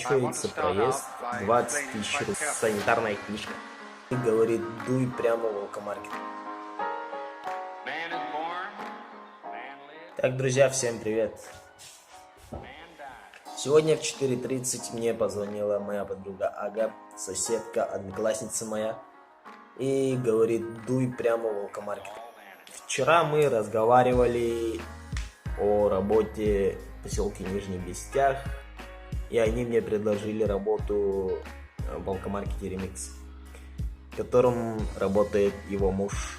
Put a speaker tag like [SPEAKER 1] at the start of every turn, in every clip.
[SPEAKER 1] оплачивается проезд 20 тысяч рублей, санитарная книжка. И говорит, дуй прямо в алкомаркет. Так, друзья, всем привет. Сегодня в 4:30 мне позвонила моя подруга Ага, соседка, одноклассница моя, и говорит, дуй прямо в алкомаркет. Вчера мы разговаривали о работе в поселке Нижний Бестях, и они мне предложили работу в алкомаркете Ремикс, в котором работает его муж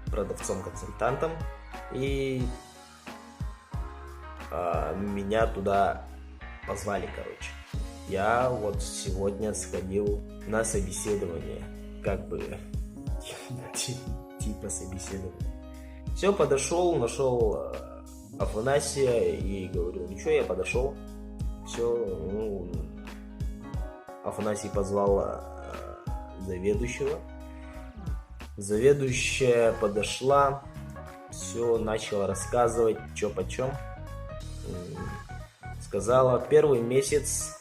[SPEAKER 1] продавцом-консультантом, и меня туда позвали, короче. Я вот сегодня сходил на собеседование, как бы типа собеседование. Все, подошел, нашел Афанасия и говорю, ну что, я подошел. Все, Афанасий позвал заведующего. Заведующая подошла, все, начала рассказывать, что почем. Сказала, первый месяц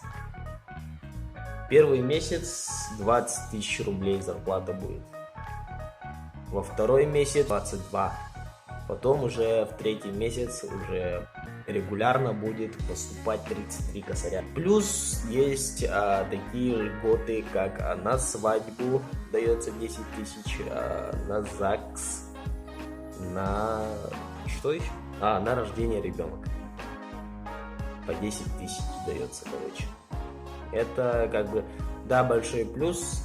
[SPEAKER 1] 20 тысяч рублей зарплата будет. Во второй месяц 22. Потом уже в третий месяц уже регулярно будет поступать 33 косаря. Плюс есть такие льготы, как на свадьбу дается 10 тысяч, на ЗАГС, на что еще? На рождение ребенка. По 10 тысяч дается, короче. Это как бы, да, большой плюс.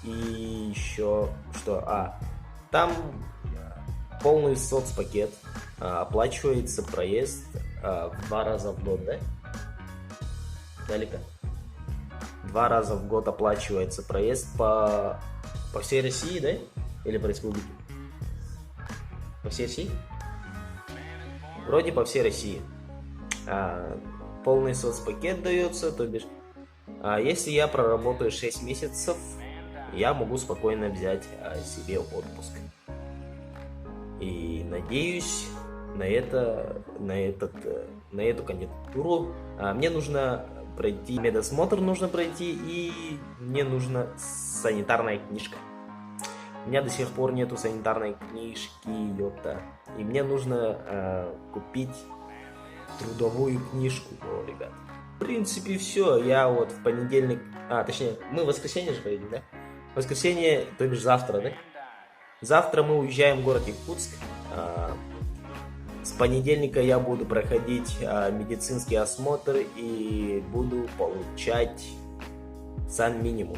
[SPEAKER 1] И еще что? Там полный соцпакет. Оплачивается проезд в 2 раза в год, да? Далеко. 2 раза в год оплачивается проезд по всей России, да? Или по республике? По всей России? Вроде по всей России. Полный соцпакет дается, то бишь, если я проработаю 6 месяцев, я могу спокойно взять себе отпуск. И надеюсь на эту кандидатуру. Мне нужно пройти медосмотр, и мне нужна санитарная книжка. У меня до сих пор нету санитарной книжки, ёпта. И мне нужно купить трудовую книжку, ребят. В принципе, все. Я вот в понедельник... точнее, мы в воскресенье же поедем, да? В воскресенье, то бишь завтра, да? Завтра мы уезжаем в город Иркутск. С понедельника я буду проходить медицинский осмотр и буду получать санминимум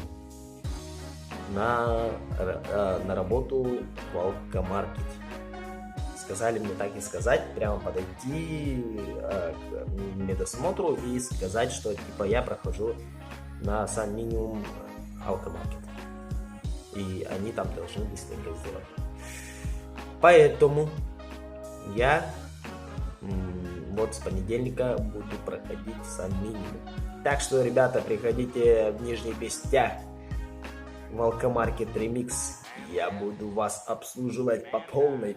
[SPEAKER 1] на работу в алкомаркете. Сказали мне так и сказать, прямо подойти к медосмотру и сказать, что типа я прохожу на санминимум алкомаркет. И они там должны быстренько сделать. Поэтому я вот с понедельника буду проходить санминимум. Так что, ребята, приходите в Нижний Бестях в алкомаркет Ремикс. Я буду вас обслуживать по полной.